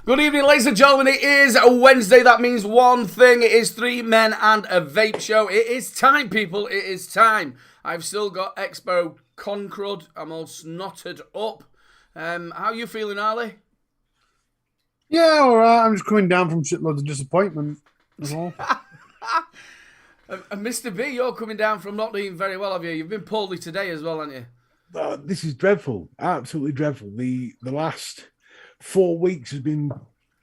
Good evening, ladies and gentlemen. It is a Wednesday. That means one thing. It is 3 men and a vape show. It is time, people. It is time. I've still got EXPO Concrud. I'm all snotted up. How are you feeling, Ali? Yeah, all right. I'm just coming down from shitloads of disappointment. And Mr. B, you're coming down from not doing very well, have you? You've been poorly today as well, haven't you? This is dreadful. Absolutely dreadful. The last 4 weeks has been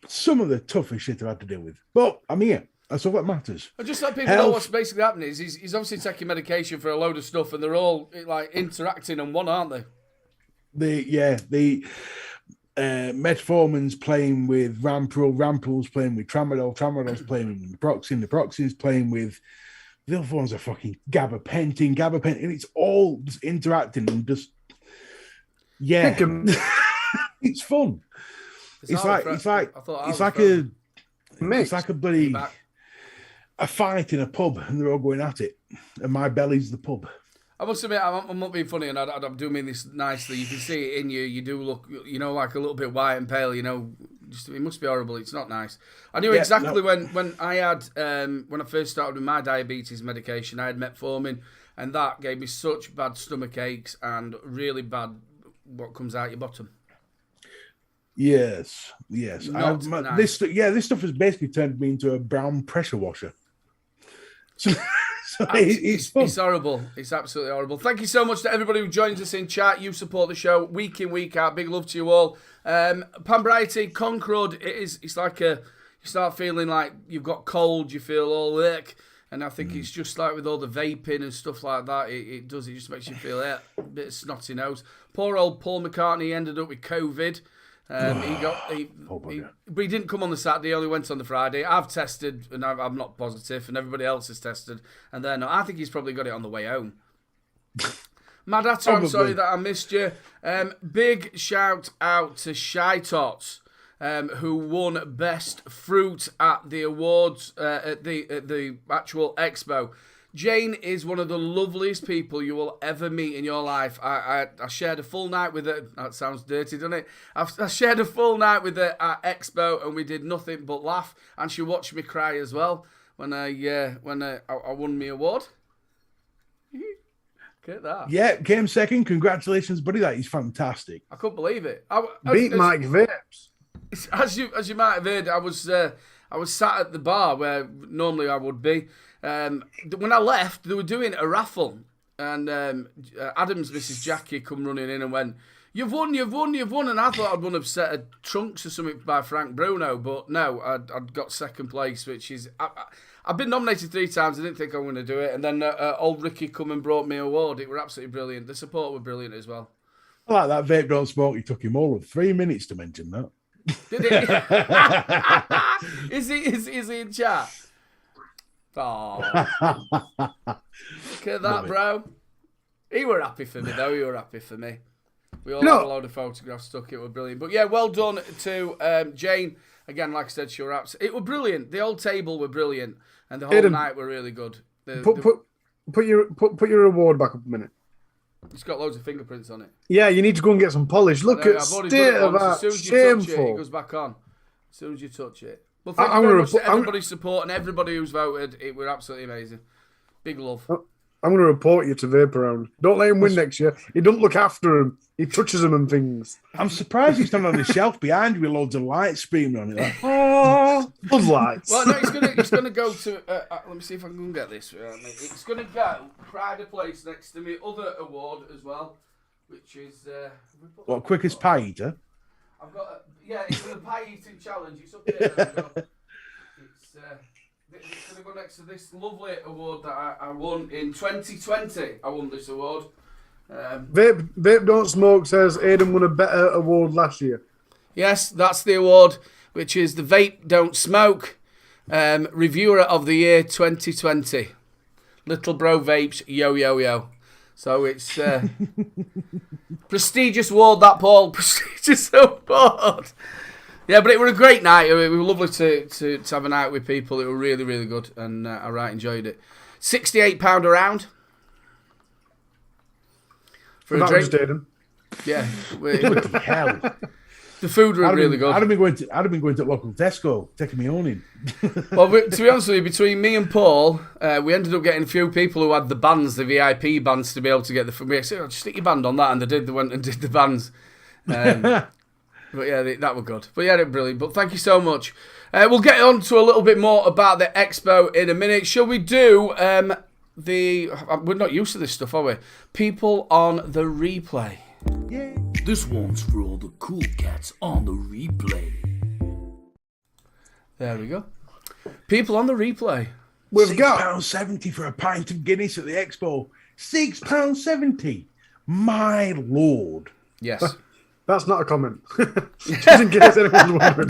some of the toughest shit I've had to deal with. But I'm here. That's all that matters. I just let people know what's basically happening is he's obviously taking medication for a load of stuff, and they're all like interacting on one, aren't they? The metformin's playing with Rampro, Rampro's playing with Tramadol, Tramadol's playing with Naproxen, Naproxen's playing with the other ones are fucking gabapentin, and it's all just interacting and just it's fun. It's like a bloody a fight in a pub, and they're all going at it, and my belly's the pub. I must admit, I'm not being funny, and I do mean this nicely. You can see it in you. You do look, like a little bit white and pale. Just, it must be horrible. It's not nice. I knew exactly when I had when I first started with my diabetes medication, I had metformin, and that gave me such bad stomach aches and really bad what comes out your bottom. Yes. Nice. This stuff has basically turned me into a brown pressure washer. So it's fun. It's horrible. It's absolutely horrible. Thank you so much to everybody who joins us in chat. You support the show week in, week out. Big love to you all. Pambriety, Concrud, it's like you start feeling like you've got cold, you feel all ick. And I think it's just like with all the vaping and stuff like that, it just makes you feel a bit of snotty nose. Poor old Paul McCartney ended up with COVID. But he didn't come on the Saturday. He only went on the Friday. I've tested, and I'm not positive, and everybody else has tested, and they're not. I think he's probably got it on the way home. Mad Hatter, I'm sorry that I missed you. Big shout out to Shy Tots, who won Best Fruit at the awards at the actual expo. Jane is one of the loveliest people you will ever meet in your life. I shared a full night with her. That sounds dirty, doesn't it? I shared a full night with her at Expo, and we did nothing but laugh. And she watched me cry as well when I won my award. Get that? Yeah, came second. Congratulations, buddy. That is fantastic. I couldn't believe it. Beat Mike Vapes. As you might have heard, I was sat at the bar where normally I would be. When I left, they were doing a raffle, and Adam's Mrs. Jackie come running in and went, "You've won!" And I thought I'd won a set of trunks or something by Frank Bruno, but no, I'd got second place, which is I've been nominated 3 times. I didn't think I was going to do it, and then old Ricky come and brought me an award. It were absolutely brilliant. The support were brilliant as well. I like that Vape Don't Smoke. You took him all of 3 minutes to mention that. Did it? Is he in chat? Oh, look at that, bro. He were happy for me, though. He were happy for me. We all had a load of photographs stuck. It were brilliant. But yeah, well done to Jane. Again, like I said, she were absolutely. It were brilliant. The old table were brilliant, and the whole night were really good. Put your award back up a minute. It's got loads of fingerprints on it. Yeah, you need to go and get some polish. Look at state of that. As soon as you touch it, it goes back on. As soon as you touch it. Well, thank you very much to everybody's support and everybody who's voted. It were absolutely amazing. Big love. I'm going to report you to Vape Around. Don't let him win next year. He don't look after him. He touches him and things. I'm surprised he's standing on the shelf behind you with loads of lights streaming on it. Like, blood lights. Well, no, it's going to go to. Let me see if I can get this. It's going to go pride of place next to my other award as well, which is. What, quickest pie eater? I've got. It's the pie eating challenge. It's up here. It's going to go next to this lovely award that I won in 2020. I won this award. Vape Don't Smoke says Aidan won a better award last year. Yes, that's the award, which is the Vape Don't Smoke Reviewer of the Year 2020. Little Bro Vapes, yo, yo, yo. So it's prestigious award, that, Paul. Prestigious award. Yeah, but it was a great night. It was lovely to have a night with people. It was really, really good, and I right enjoyed it. £68 a round. For a drink. Stadium. Yeah. Hell. The food was really good. I'd have been going to local Tesco, taking me own in. Well, to be honest with you, between me and Paul, we ended up getting a few people who had the bands, the VIP bands, to be able to get the food. We said, just stick your band on that, and they did. They went and did the bands. But yeah, that were good. But yeah, they're brilliant. But thank you so much. We'll get on to a little bit more about the expo in a minute. Shall we do we're not used to this stuff, are we? People on the replay. Yeah. This one's for all the cool cats on the replay. There we go. People on the replay. We've got £6.70 for a pint of Guinness at the expo. £6.70. My lord. Yes. That's not a comment. Just in case anyone's wondering.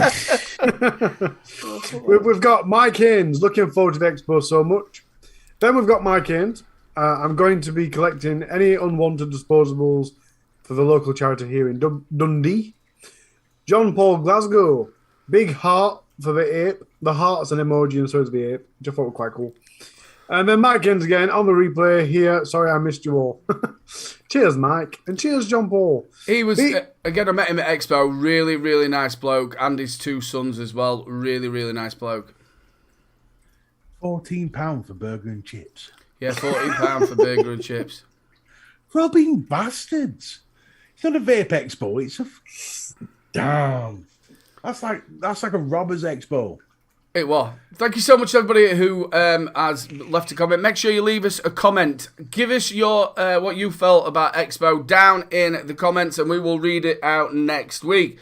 We've got Mike Haynes. Looking forward to the expo so much. Then we've got Mike Haynes. I'm going to be collecting any unwanted disposables for the local charity here in Dundee. John Paul Glasgow. Big heart for the ape. The heart's an emoji and so is the ape, which I thought was quite cool. And then Mike Haynes again on the replay here. Sorry I missed you all. Cheers, Mike. And cheers, John Paul. He was, again, I met him at Expo. Really, really nice bloke. And his two sons as well. Really, really nice bloke. £14 for burger and chips. Yeah, £14 for burger and chips. Robbing bastards. It's not a vape expo. It's a damn. That's like a robbers expo. It was. Thank you so much, everybody who has left a comment. Make sure you leave us a comment. Give us your what you felt about Expo down in the comments, and we will read it out next week.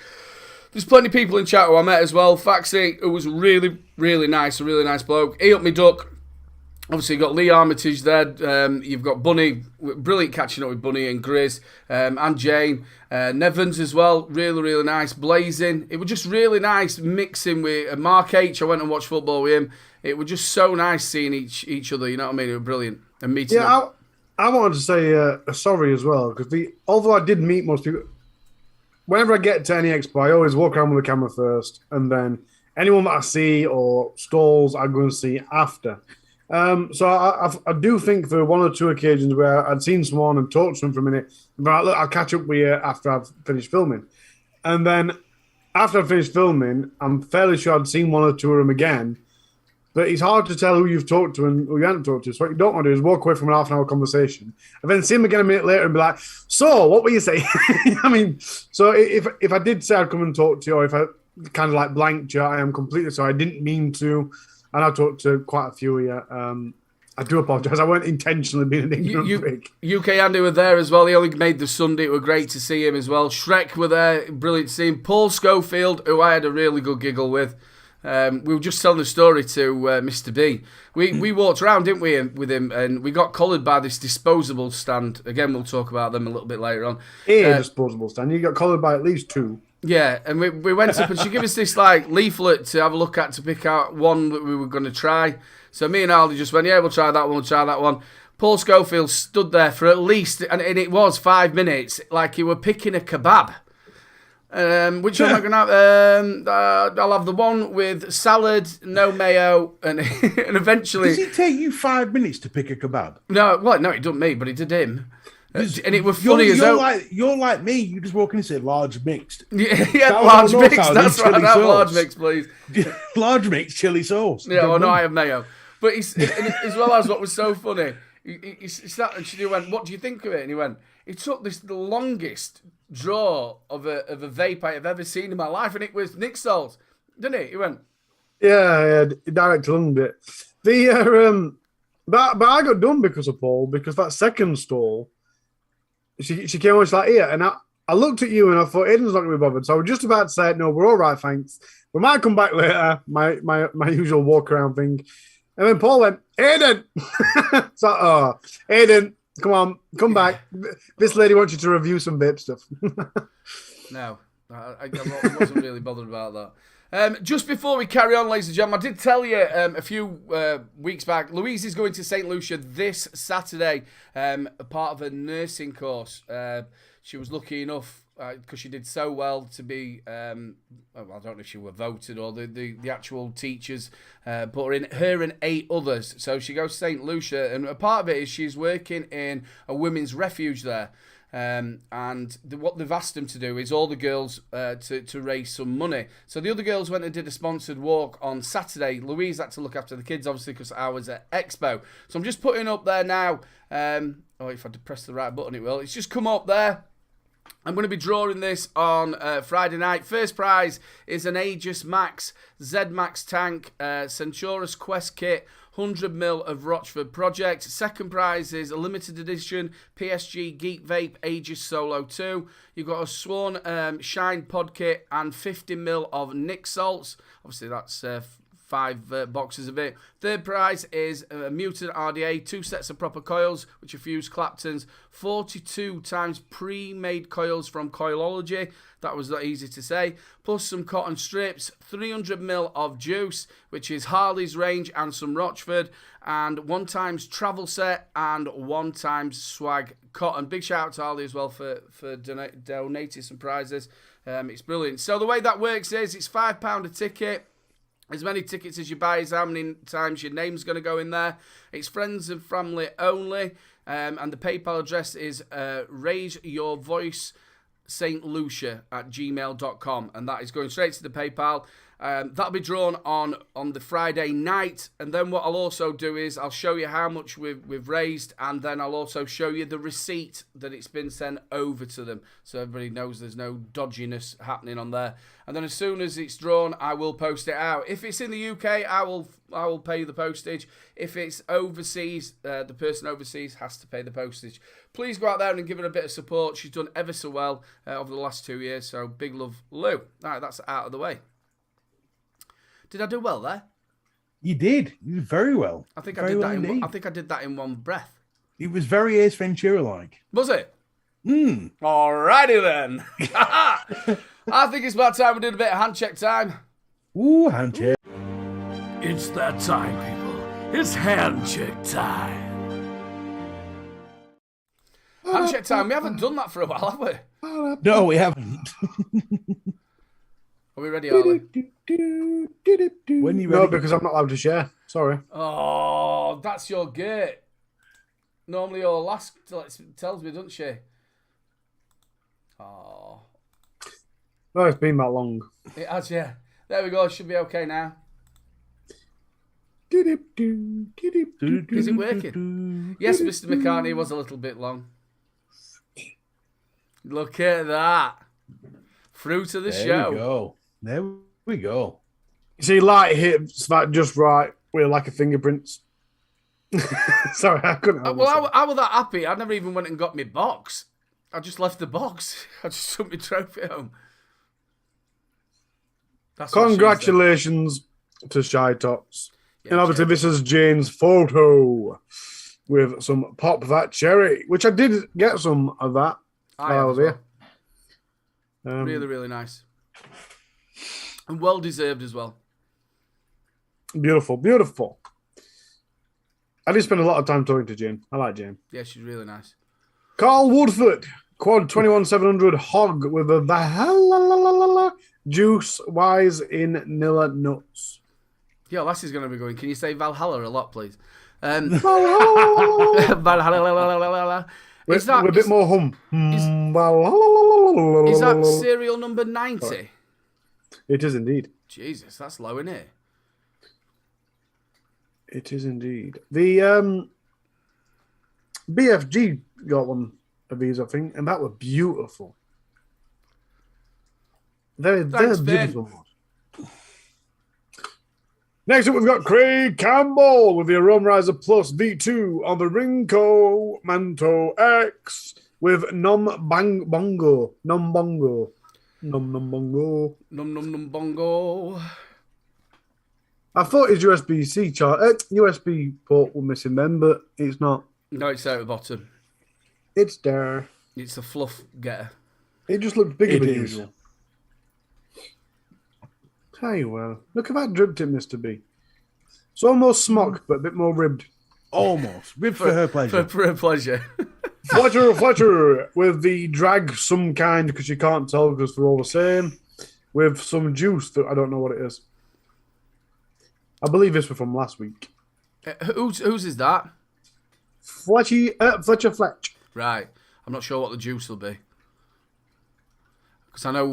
There's plenty of people in chat who I met as well. Faxi, who was really, really nice, a really nice bloke. He up me duck. Obviously, you've got Lee Armitage there. You've got Bunny. Brilliant catching up with Bunny and Grizz. And Jane. Nevins as well. Really, really nice. Blazing. It was just really nice mixing with Mark H. I went and watched football with him. It was just so nice seeing each other. You know what I mean? It was brilliant. And meeting them. I wanted to say sorry as well. Because although I did meet most people, whenever I get to any expo, I always walk around with the camera first. And then anyone that I see or stalls, I go and see after. So I do think there were one or two occasions where I'd seen someone and talked to them for a minute, but look, I'll catch up with you after I've finished filming. And then after I've finished filming, I'm fairly sure I'd seen one or two of them again, but it's hard to tell who you've talked to and who you haven't talked to. So what you don't want to do is walk away from an half-an-hour conversation and then see them again a minute later and be like, so, what were you saying? I mean, so if I did say I'd come and talk to you, or if I kind of like blanked you, I am completely sorry. I didn't mean to. And I talked to quite a few of you. I do apologise. I weren't intentionally being an ignorant prick. UK Andy were there as well. He only made the Sunday. It was great to see him as well. Shrek were there. Brilliant to see him. Paul Schofield, who I had a really good giggle with. We were just telling the story to Mr. B. We walked around, didn't we, with him, and we got collared by this disposable stand. Again, we'll talk about them a little bit later on. Disposable stand. You got collared by at least two. Yeah, and we went up and she gave us this like leaflet to have a look at to pick out one that we were going to try. So me and Aldi just went, yeah, we'll try that one, Paul Schofield stood there for at least, and it was 5 minutes, like he were picking a kebab. Which one am I going to have? I'll have the one with salad, no mayo, and and eventually... Does it take you 5 minutes to pick a kebab? No, it didn't me, but it did him. And it was funny as well. You're like me. You just walk in and say large mixed. Yeah, large mixed. That's right. That large mixed, please. Large mixed chili sauce. Yeah, well, no, I have mayo. But as well as what was so funny, he sat and she went, "What do you think of it?" And he went, "It took the longest draw of a vape I have ever seen in my life, and it was Nick Salt, didn't he?" He went, "Yeah, direct to London bit." But I got done because of Paul, because that second stall. She came on, she's like, here, and I looked at you and I thought, Aiden's not going to be bothered. So I was just about to say, no, we're all right, thanks. We might come back later, my usual walk around thing. And then Paul went, Aiden! So, Aiden, come on, come back. This lady wants you to review some vape stuff. No, I wasn't really bothered about that. Just before we carry on, ladies and gentlemen, I did tell you a few weeks back, Louise is going to St. Lucia this Saturday, a part of a nursing course. She was lucky enough, because she did so well, to be, I don't know if she were voted or the actual teachers put her and 8 others. So she goes to St. Lucia, and a part of it is she's working in a women's refuge there. And what they've asked them to do is all the girls to raise some money. So the other girls went and did a sponsored walk on Saturday. Louise had to look after the kids, obviously, because I was at Expo. So I'm just putting up there now. If I press the right button, it will. It's just come up there. I'm going to be drawing this on Friday night. First prize is an Aegis Max Z-Max tank, Centaurus Quest kit, 100ml of Rochford Project. Second prize is a limited edition PSG Geek Vape Aegis Solo 2. You've got a Swan Shine Pod kit and 50ml of Nick Salts. Obviously, that's 5 boxes of it. Third prize is a Mutant RDA, 2 sets of proper coils, which are fused Claptons, 42 times pre-made coils from Coilology. That was not easy to say. Plus some cotton strips, 300ml of juice, which is Harley's range, and some Rochford, and 1 times travel set and 1 times swag cotton. Big shout out to Harley as well for donating some prizes. It's brilliant. So the way that works is it's £5 a ticket. As many tickets as you buy is how many times your name's going to go in there. It's friends and family only. And the PayPal address is raiseyourvoicestlucia@gmail.com. And that is going straight to the PayPal. That'll be drawn on the Friday night. And then what I'll also do is I'll show you how much we've raised. And then I'll also show you the receipt that it's been sent over to them. So everybody knows there's no dodginess happening on there. And then as soon as it's drawn, I will post it out. If it's in the UK, I will pay the postage. If it's overseas, the person overseas has to pay the postage. Please go out there and give her a bit of support. She's done ever so well over the last 2 years. So big love, Lou. All right, that's out of the way. Did I do well there? You did. You did very well. I think I did that in one breath. It was very Ace Ventura-like. Was it? Alrighty then. I think it's about time we did a bit of hand check time. Ooh, hand check. It's that time, people. It's hand check time. Hand check time. We haven't done that for a while, have we? No, we haven't. Are we ready, Harley? When you ready? No, because I'm not allowed to share. Sorry. Oh, that's your gate. Normally your last tells me, doesn't she? Oh. Well, it's been that long. It has, yeah. There we go. Should be okay now. Is it working? Yes, Mr. McCartney was a little bit long. Look at that. Fruit of the show. There we go. You see, light hits that just right with like a fingerprints. Sorry, I couldn't. Well, I was that happy. I never even went and got my box. I just left the box. I just took my trophy home. That's Congratulations to Shy Tots. Yeah, and obviously, this is Jane's photo with some Pop That Cherry, which I did get some of that while I was here. Really, really nice. And well deserved as well. Beautiful, beautiful. I did spend a lot of time talking to Jane. I like Jane. Yeah, she's really nice. Carl Woodford, quad 21700 hog with a Valhalla juice wise in Nilla nuts. Yo, Lassie's going to be going. Can you say Valhalla a lot, please? Valhalla. Valhalla. With a bit more hum. Is that serial number 90? It is indeed. Jesus, that's low, isn't it? It is indeed. The BFG got one of these, I think, and that was beautiful. They're beautiful. Next up, we've got Craig Campbell with the Aromarizer Plus V2 on the Ringco Manto X with Nom Bongo. I thought his USB-C USB port was missing then, but it's not. No, it's there at the bottom. It's there. It's a fluff getter. It just looks bigger than usual. Hey, well, look at that drip tip, Mr. B. It's almost smock, but a bit more ribbed. Almost. Ribbed for her pleasure. For her pleasure. Fletcher with the drag some kind, because you can't tell because they're all the same, with some juice that I don't know what it is. I believe this was from last week. Whose is that? Fletcher Fletch. Right. I'm not sure what the juice will be. Because I know...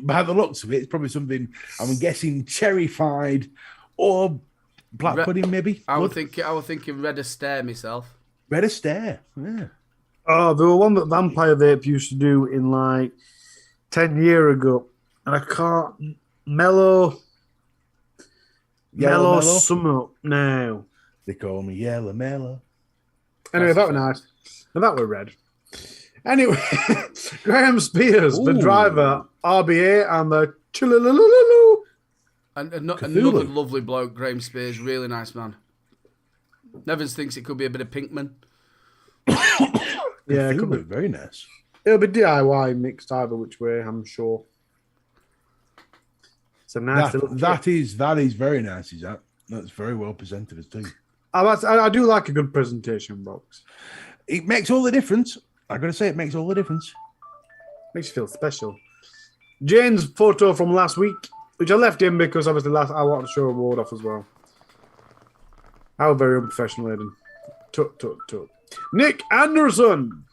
by the looks of it, it's probably something, I'm guessing, cherry-fied or black pudding, maybe. I was thinking Red Astaire myself. Red Astaire, yeah. Oh, there was one that Vampire Vape used to do in like 10 years ago. And I can't... Mellow Summer. No. They call me Yellow Mellow. Anyway, that was nice. And that were red. Anyway, Graham Spears, the driver, RBA, and the Chillalalalaloo. And another lovely bloke, Graham Spears, really nice man. Nevins thinks it could be a bit of Pinkman. Yeah, it could be very nice. It'll be DIY mixed either which way, I'm sure. It's a nice that is very nice, is that? That's very well presented as too. I do like a good presentation box. It makes all the difference. I gotta say, it makes all the difference. Makes you feel special. Jane's photo from last week, which I left in because obviously I wanted to show a award off as well. How very unprofessional, Aiden. Tut. Nick Anderson.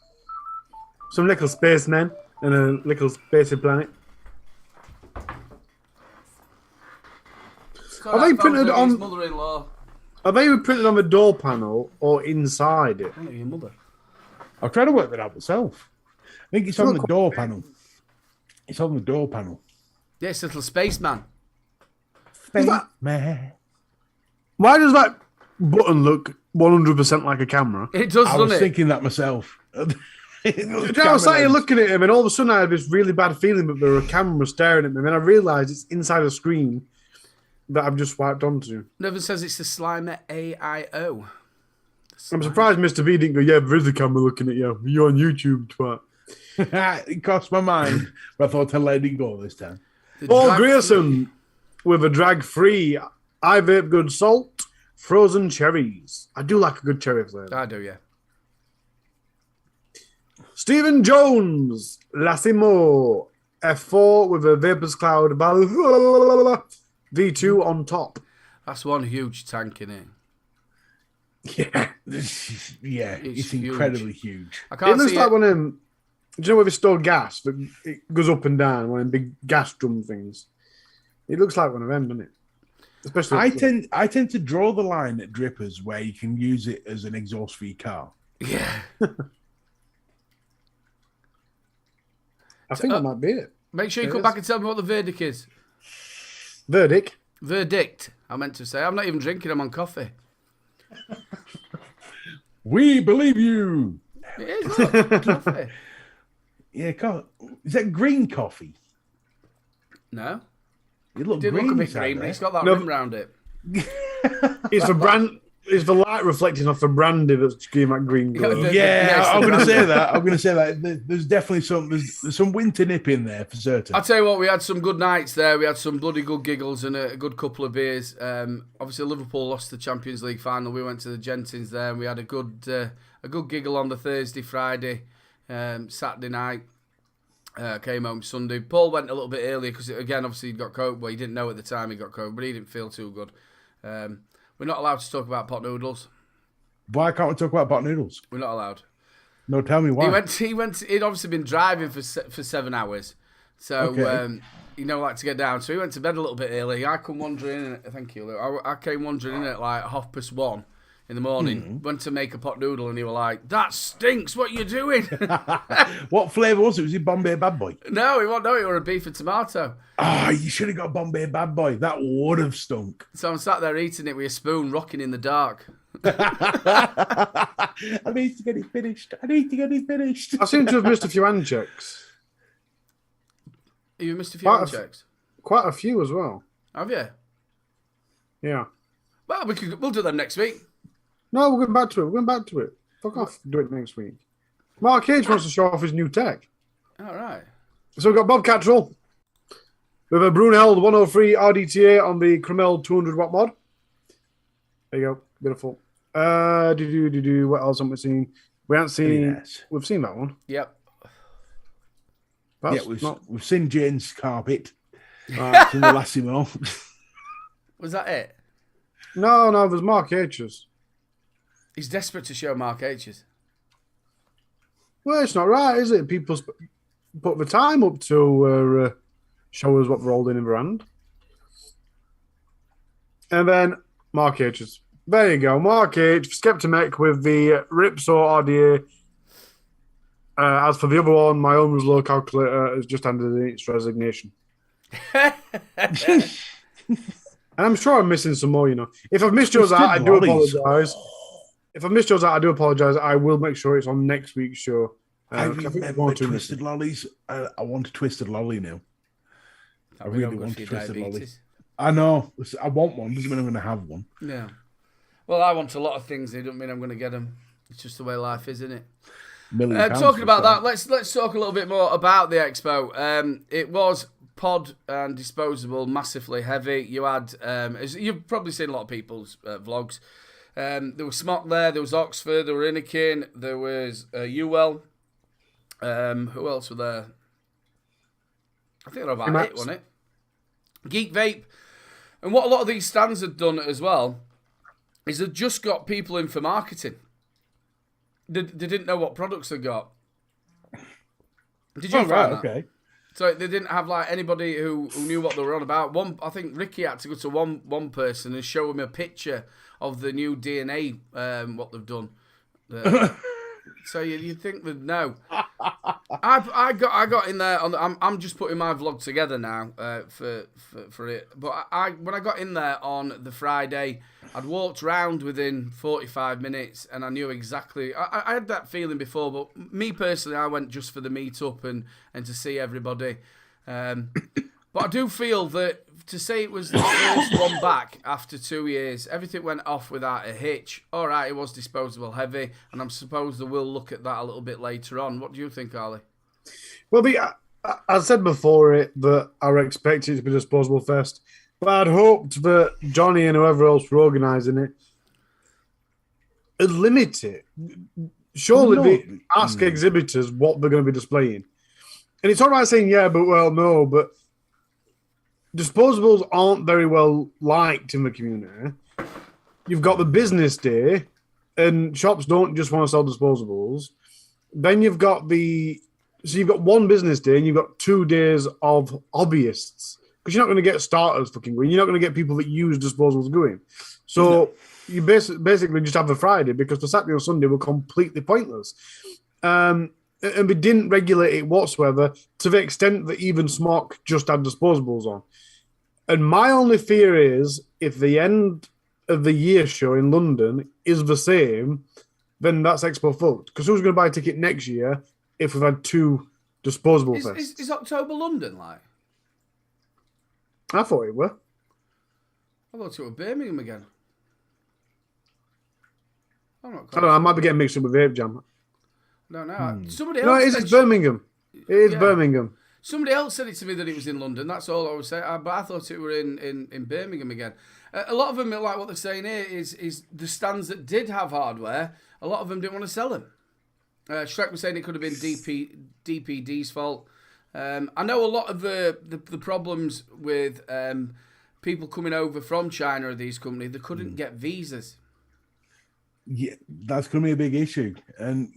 Some little spacemen and a little spacey planet. Are they printed on? Mother-in-law. Are they printed on the door panel or inside it? I know your mother. I'll try to work that out myself. I think it's on the door panel. It's on the door panel. Yes, little spaceman. Spaceman. Why does that button look 100% like a camera? It does, I doesn't was it? thinking that myself. I was sat here looking at him, and all of a sudden I had this really bad feeling that there were a camera staring at me, and then I realised it's inside a screen that I've just swiped onto. Nevin says it's the Slimer AIO. I'm surprised Mr. V didn't go, yeah, there is a camera looking at you. You're on YouTube, twat. It crossed my mind, but I thought I'd let it go this time. Paul Grierson with a drag-free I Vape Good Salt frozen cherries. I do like a good cherry flavour. I do, yeah. Stephen Jones, Lassimo, F4 with a Vapors Cloud V2 on top. That's one huge tank in it. Yeah. Yeah, it's incredibly huge. It looks like one of them, do you know where they store gas? That it goes up and down, one of them big gas drum things. It looks like one of them, doesn't it? Especially I tend to draw the line at drippers where you can use it as an exhaust for your car. Yeah. I think that might be it. Make sure you come back and tell me what the verdict is. Verdict, I meant to say. I'm not even drinking, I'm on coffee. We believe you. It is, look, coffee. Yeah, is that green coffee? No. It looks Didn't green. look a bit green, but it's got that rim round it. It's the brand. It's the light reflecting off the brandy that's giving that green colour. Yeah, I'm going to say that. I'm going to say that. There's definitely there's some winter nip in there for certain. I'll tell you what, we had some good nights there. We had some bloody good giggles and a good couple of beers. Obviously, Liverpool lost the Champions League final. We went to the Gentins there, and we had a good giggle on the Thursday, Friday, Saturday night. Came home Sunday. Paul went a little bit earlier because, again, obviously he got COVID. Well, he didn't know at the time he got COVID, but he didn't feel too good. We're not allowed to talk about pot noodles. Why can't we talk about pot noodles? We're not allowed. No, tell me why. He'd obviously been driving for 7 hours. So, Okay. Like to get down. So he went to bed a little bit early. I come wandering in. Thank you, Lou. I came wandering in at like 1:30 in the morning. Went to make a pot noodle and he was like, that stinks. What are you doing? What flavour was it? Was it Bombay Bad Boy? No, it was a beef and tomato. Oh, you should have got Bombay Bad Boy. That would have stunk. So I'm sat there eating it with a spoon, rocking in the dark. I need to get it finished. I seem to have missed a few hand checks. You missed a few hand checks? Quite a few as well. Have you? Yeah. Well, we'll do them next week. No, we're going back to it. Fuck off. Do it next week. Mark H wants to show off his new tech. All right. So we've got Bob Cattrall with a Brunheld 103 RDTA on the Cromel 200 watt mod. There you go. Beautiful. What else haven't we seen? We haven't seen. Yes. We've seen that one. Yep. We've seen Jane's carpet. Seen the Lassimo. Was that it? No, there's Mark H's. He's desperate to show Mark H's. Well, it's not right, is it? People put the time up to show us what they're holding in their hand. And then Mark H's. There you go. Mark H. Skeptomech with the Ripsaw audio. As for the other one, my own low calculator has just handed in its resignation. And I'm sure I'm missing some more, If I've missed yours out, I do apologise. I will make sure it's on next week's show. I remember twisted lollies. I want a twisted lolly now. I really want a twisted lolly. I know. I want one. Doesn't mean I'm going to have one. Yeah. Well, I want a lot of things. They don't mean I'm going to get them. It's just the way life is, isn't it? Talking about that, let's talk a little bit more about the expo. It was pod and disposable, massively heavy. You had, as you've probably seen a lot of people's vlogs. There was Smock there was Oxford, there were Innikin, there was Ewell. Who else were there? I think they're about it, wasn't it? Geek Vape. And what a lot of these stands had done as well is they've just got people in for marketing. They didn't know what products they got. Did you find that? Okay. So they didn't have like anybody who knew what they were on about. I think Ricky had to go to one person and show him a picture of the new DNA, what they've done. So you'd think they'd know. I got in there. I'm just putting my vlog together now for it. But when I got in there on the Friday, I'd walked round within 45 minutes and I knew exactly. I had that feeling before, but me personally, I went just for the meet-up and to see everybody. But I do feel that to say it was the first one back after 2 years, everything went off without a hitch. All right, it was disposable heavy, and I'm supposed that we'll look at that a little bit later on. What do you think, Ali? Well, I said before it that I expected it to be disposable fest, but I'd hoped that Johnny and whoever else were organising it would limit it. Surely they ask exhibitors what they're going to be displaying. And it's all right saying, yeah, but no, but disposables aren't very well liked in the community. You've got the business day, and shops don't just want to sell disposables. Then you've got you've got one business day, and you've got 2 days of hobbyists, because you're not going to get starters fucking going. You're not going to get people that use disposables going. So you basically just have the Friday, because the Saturday or Sunday were completely pointless. And we didn't regulate it whatsoever, to the extent that even Smock just had disposables on. And my only fear is, if the end of the year show in London is the same, then that's Expo fucked. Because who's going to buy a ticket next year if we've had 2 disposable fests? Is October London like? I thought it were. I thought it were Birmingham again. I don't know, I might be getting mixed up with Vape Jam. No. Somebody else. No, it's Birmingham. It is Birmingham. Somebody else said it to me that it was in London. That's all I was saying. But I thought it were in Birmingham again. A lot of them, like what they're saying here, is the stands that did have hardware, a lot of them didn't want to sell them. Shrek was saying it could have been DPD's fault. I know a lot of the problems with people coming over from China or these companies, they couldn't get visas. Yeah, that's going to be a big issue. And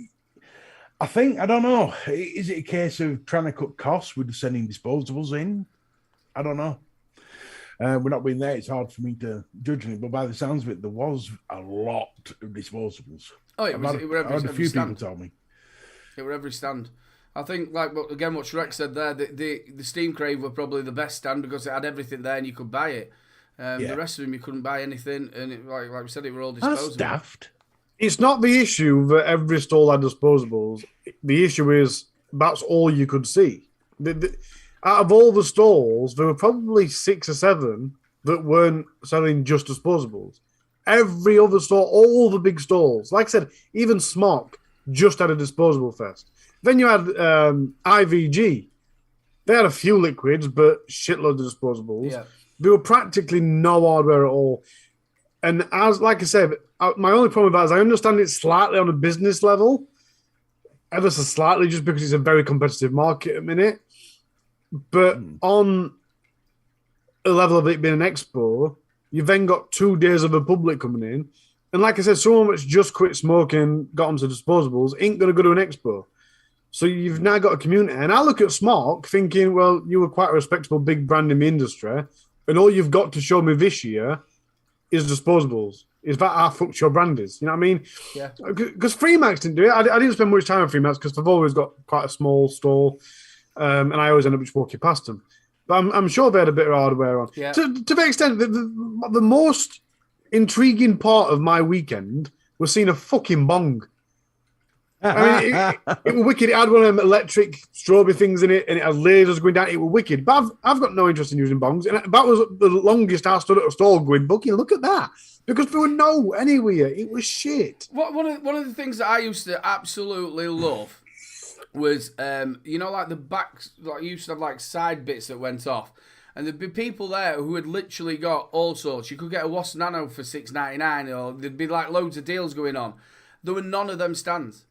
I think, I don't know, is it a case of trying to cut costs with sending disposables in? I don't know. We're not being there. It's hard for me to judge it, but by the sounds of it, there was a lot of disposables. Oh, it was a few people told me. It were every stand. I think, like, again, what Shrek said there, the Steam Crave were probably the best stand because it had everything there and you could buy it. The rest of them, you couldn't buy anything, and it, like we said, it were all disposable. That's daft. It's not the issue that every stall had disposables. The issue is that's all you could see. Out of all the stalls, there were probably 6 or 7 that weren't selling just disposables. Every other stall, all the big stalls, like I said, even Smock just had a disposable fest. Then you had IVG. They had a few liquids, but shitloads of disposables. Yeah. There were practically no hardware at all. And like I said, my only problem with that is I understand it slightly on a business level, ever so slightly, just because it's a very competitive market at the minute. But on a level of it being an expo, you've then got 2 days of the public coming in. And like I said, someone that's just quit smoking, got onto disposables, ain't going to go to an expo. So you've now got a community. And I look at Smok thinking, well, you were quite a respectable big brand in the industry, and all you've got to show me this year is disposables. Is that how fucked your brand is? You know what I mean? Yeah. Because Freemax didn't do it. I didn't spend much time on Freemax because they've always got quite a small stall, and I always end up just walking past them. But I'm sure they had a bit of hardware on. Yeah. To the extent that the most intriguing part of my weekend was seeing a fucking bong. I mean, it was wicked. It had one of them electric strawberry things in it, and it had lasers going down. It was wicked. But I've got no interest in using bongs. And that was the longest I stood at a stall going, "Bucky, look at that." Because there were no anywhere. It was shit. One of the things that I used to absolutely love was, like the backs, like you used to have like side bits that went off. And there'd be people there who had literally got all sorts. You could get a Wasp Nano for $6.99, or there'd be like loads of deals going on. There were none of them stands.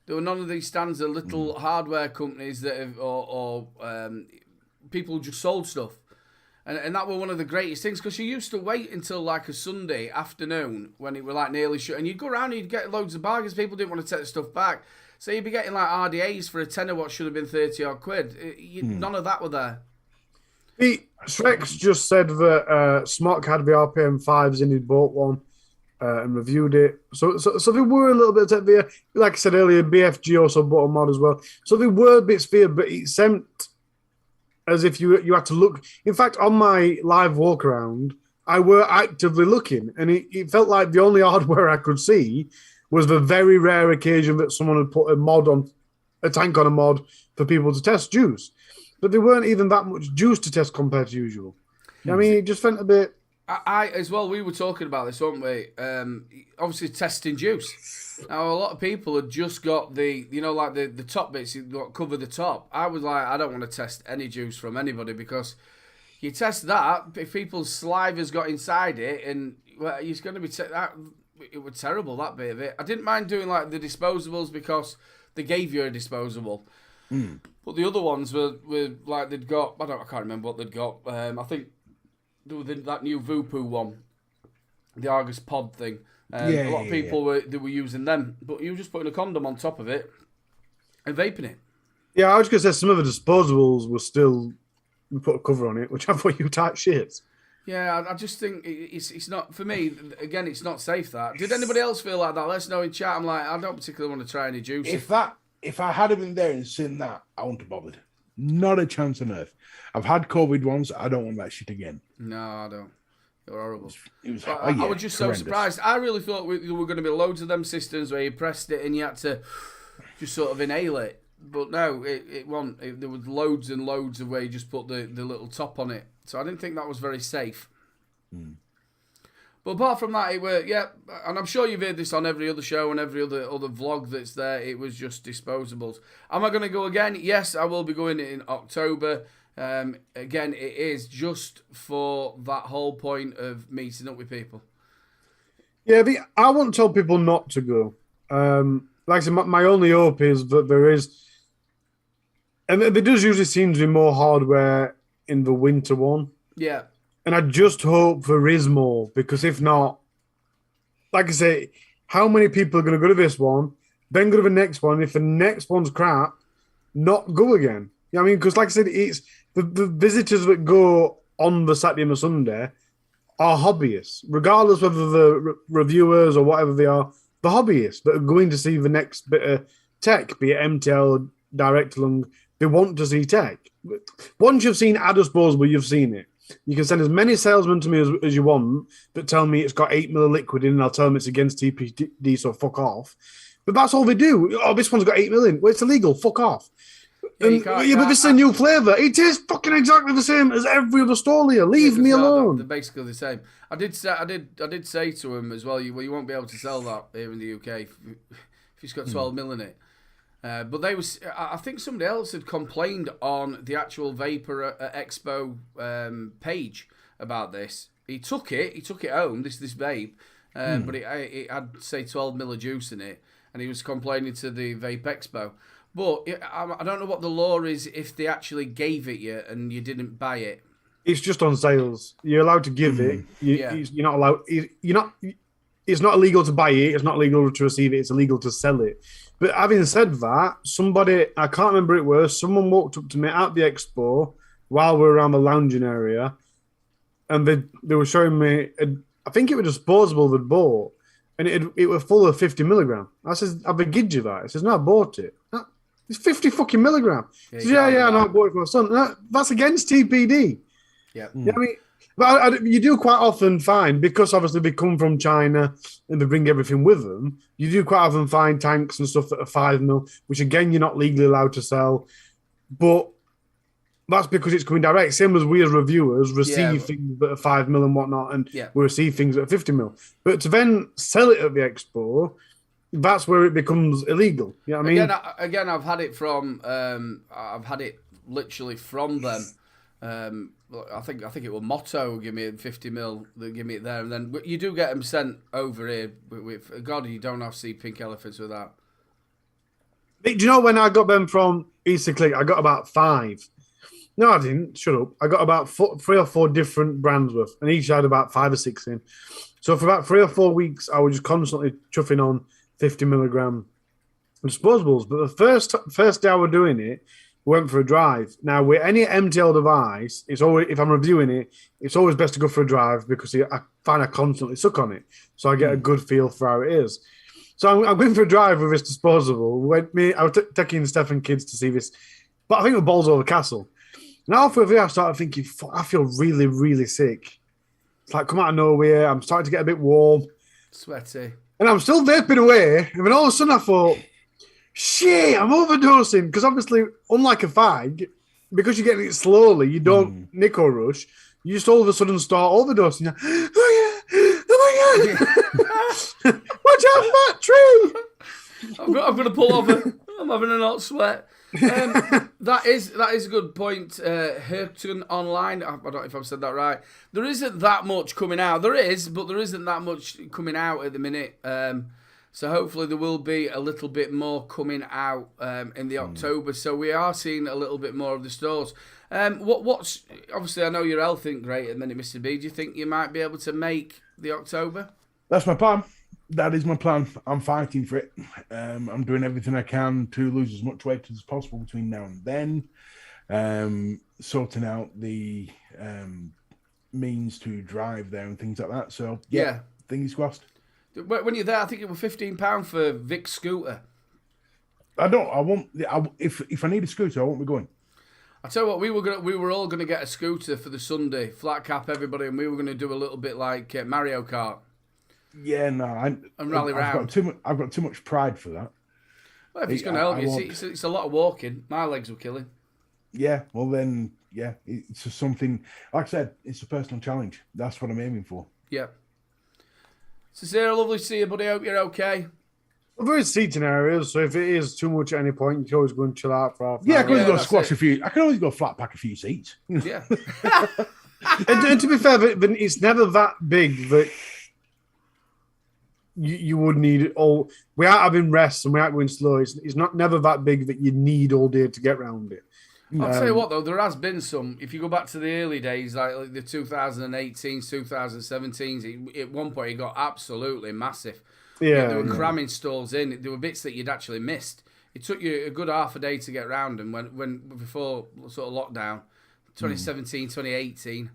There were none of these stands of little hardware companies that have, or people who just sold stuff. And that were one of the greatest things, because you used to wait until like a Sunday afternoon when it were like nearly shut, and you'd go around and you'd get loads of bargains. People didn't want to take the stuff back. So you'd be getting like RDAs for a tenner what should have been 30 odd quid. None of that were there. Shrex just said that Smok had the RPM 5s and he'd bought one and reviewed it. So there were a little bit of tech there. Like I said earlier, BFG also bought a mod as well. So there were bits there, but it seemed as if you had to look. In fact, on my live walk around, I were actively looking, and it felt like the only hardware I could see was the very rare occasion that someone had put a tank on a mod for people to test juice. But there weren't even that much juice to test compared to usual. I mean, it just felt a bit. I as well, we were talking about this, weren't we? Obviously, testing juice. Now, a lot of people had just got the top bits that cover the top. I was like, I don't want to test any juice from anybody, because you test that, if people's saliva's got inside it, and it's going to be that. It was terrible, that bit of it. I didn't mind doing like the disposables because they gave you a disposable. But the other ones were like they'd got. I can't remember what they'd got. I think there was that new Voopoo one, the Argus pod thing. A lot of people were using them, but you were just putting a condom on top of it and vaping it. Yeah, I was going to say some of the disposables were still put a cover on it, which I thought you type shit. Yeah, I just think it's not, for me, again, it's not safe, that. Did anybody else feel like that? Let us know in chat. I'm like, I don't particularly want to try any juice. If I had been there and seen that, I wouldn't have bothered. Not a chance on earth. I've had COVID once. I don't want that shit again. No, I don't. You're horrible. I was just so surprised. I really thought there were going to be loads of them systems where you pressed it and you had to just sort of inhale it. But no, it wasn't. There was loads and loads of where you just put the little top on it. So I didn't think that was very safe. But apart from that, it were, and I'm sure you've heard this on every other show and every other vlog that's there, it was just disposables. Am I going to go again? Yes, I will be going in October. Again, it is just for that whole point of meeting up with people. Yeah, I won't tell people not to go. Like I said, my only hope is that there is, and there does usually seem to be more hardware in the winter one. Yeah. And I just hope there is more, because if not, like I say, how many people are going to go to this one, then go to the next one? If the next one's crap, not go again. You know what I mean? Because like I said, it's the visitors that go on the Saturday and the Sunday are hobbyists, regardless whether they're reviewers or whatever they are. The hobbyists that are going to see the next bit of tech, be it MTL, Direct Lung, they want to see tech. Once you've seen a disposable, you've seen it. You can send as many salesmen to me as you want that tell me it's got 8 ml liquid in, and I'll tell them it's against TPD, so fuck off. But that's all they do. Oh, this one's got 8 ml in. Well, it's illegal. Fuck off. But this is a new flavour. It tastes fucking exactly the same as every other stall here. Leave me alone. They're basically the same. I did say to him as well, you won't be able to sell that here in the UK if it's got 12 ml in it. But I think somebody else had complained on the actual Vapor Expo page about this. He took it home, this vape, but it had, say, 12 ml of juice in it, and he was complaining to the Vape Expo. But I don't know what the law is if they actually gave it you and you didn't buy it. It's just on sales. You're allowed to give it. You're not allowed. It's not illegal to buy it. It's not illegal to receive it. It's illegal to sell it. But having said that, somebody, I can't remember who it was, someone walked up to me at the expo while we were around the lounging area, and they were showing me, I think it was disposable they'd bought, and it was full of 50 milligram. I says, I begged you that. He says, no, I bought it. It's 50 fucking milligram. He says, yeah, no, I bought it for my son. No, that's against TPD. Yeah. You know what I mean? But you do quite often find, because obviously they come from China and they bring everything with them, you do quite often find tanks and stuff that are 5 mil, which again, you're not legally allowed to sell. But that's because it's coming direct. Same as we as reviewers receive things that are 5 mil and whatnot, and we receive things that are 50 mil. But to then sell it at the expo, that's where it becomes illegal. You know what I mean? Again, I've had it from, I've had it literally from them. I think it was Motto give me 50 mil. They give me it there, and then you do get them sent over here. With God, you don't have to see pink elephants with that. Do you know when I got them from Easter Click? I got about 5. No, I didn't. Shut up. I got about 3 or 4 different brands worth, and each had about 5 or 6 in. So for about 3 or 4 weeks, I was just constantly chuffing on 50 milligram disposables. But the first day I was doing it, we went for a drive. Now, with any MTL device, it's always, if I'm reviewing it, it's always best to go for a drive because I find I constantly suck on it. So I get a good feel for how it is. So I'm going for a drive with this disposable. I was taking Steph and kids to see this, but I think it was Balls Over Castle. And halfway through, I started thinking, I feel really, really sick. It's like, come out of nowhere. I'm starting to get a bit warm. Sweaty. And I'm still vaping away. And then all of a sudden I thought, shit, I'm overdosing. Because obviously, unlike a fag, because you're getting it slowly, you don't nickel rush. You just all of a sudden start overdosing. You're, oh my God. Watch out for that tree. I'm going to pull over. I'm having a hot sweat. That is a good point. Hirton Online. I don't know if I've said that right. There isn't that much coming out. There is, but there isn't that much coming out at the minute. So hopefully there will be a little bit more coming out in the October. So we are seeing a little bit more of the stores. What's obviously I know your health ain't great at the minute, Mr. B. Do you think you might be able to make the October? That's my plan. That is my plan. I'm fighting for it. I'm doing everything I can to lose as much weight as possible between now and then. Sorting out the means to drive there and things like that. So yeah. Things crossed. When you're there, I think it was £15 for Vic's scooter. If I need a scooter, I won't be going. I tell you what, we were all gonna get a scooter for the Sunday, flat cap everybody, and we were gonna do a little bit like Mario Kart. Yeah, no, and rally round. I've got too much pride for that. Well, if it's going to help you, it's a lot of walking. My legs were killing. Yeah, well then, yeah, it's just something. Like I said, it's a personal challenge. That's what I'm aiming for. Yeah. So, Sarah, lovely to see you, buddy. Hope you're okay. Well, there is seating areas, so if it is too much at any point, you can always go and chill out for half an hour. I can always go squash a few. I can always go flat pack a few seats. Yeah. and to be fair, but it's never that big that you would need it all. We are having rests and we aren't going slow. It's not never that big that you need all day to get around it. I'll tell you what, though, there has been some. If you go back to the early days, like the 2018s, 2017s, at one point it got absolutely massive. Yeah, they were cramming stalls in. There were bits that you'd actually missed. It took you a good half a day to get around them when before sort of lockdown, 2017, 2018.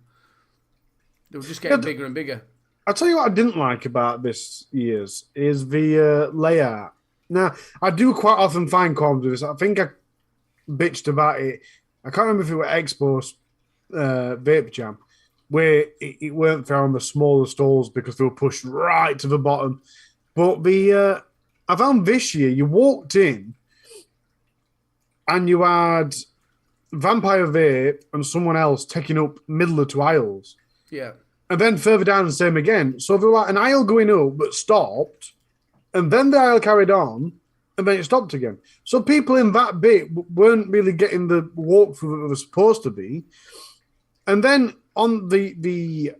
They were just getting bigger and bigger. I'll tell you what I didn't like about this year's is the layout. Now, I do quite often find problems with this. I think I bitched about it. I can't remember if it was EXPO Vape Jam, where it weren't fair on the smaller stalls because they were pushed right to the bottom. But I found this year, you walked in and you had Vampire Vape and someone else taking up middle of 2 aisles. Yeah. And then further down, the same again. So there was like an aisle going up, but stopped. And then the aisle carried on, and then it stopped again. So people in that bit weren't really getting the walkthrough that they were supposed to be. And then on the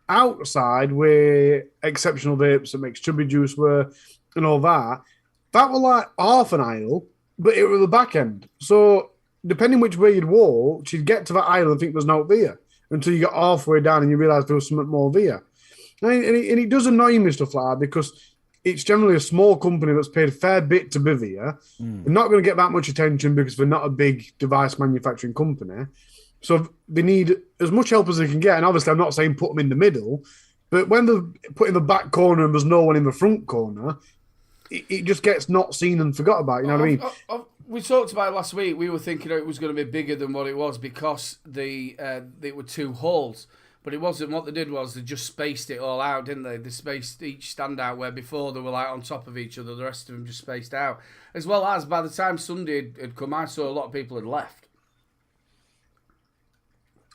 outside, where Exceptional Vapes that makes chubby juice were, and all that was like half an aisle, but it was the back end. So depending which way you'd walk, you'd get to that aisle and think there's no there. Until you got halfway down and you realise there was something more there. And it does annoy me, stuff like that, because it's generally a small company that's paid a fair bit to be there. They're not going to get that much attention because they're not a big device manufacturing company. So they need as much help as they can get. And obviously, I'm not saying put them in the middle, but when they're put in the back corner and there's no one in the front corner, it just gets not seen and forgot about. You know what I mean? We talked about it last week. We were thinking it was going to be bigger than what it was because it were 2 halls. But it wasn't. What they did was they just spaced it all out, didn't they? They spaced each stand out where before they were like on top of each other. The rest of them just spaced out. As well as by the time Sunday had come, I saw a lot of people had left.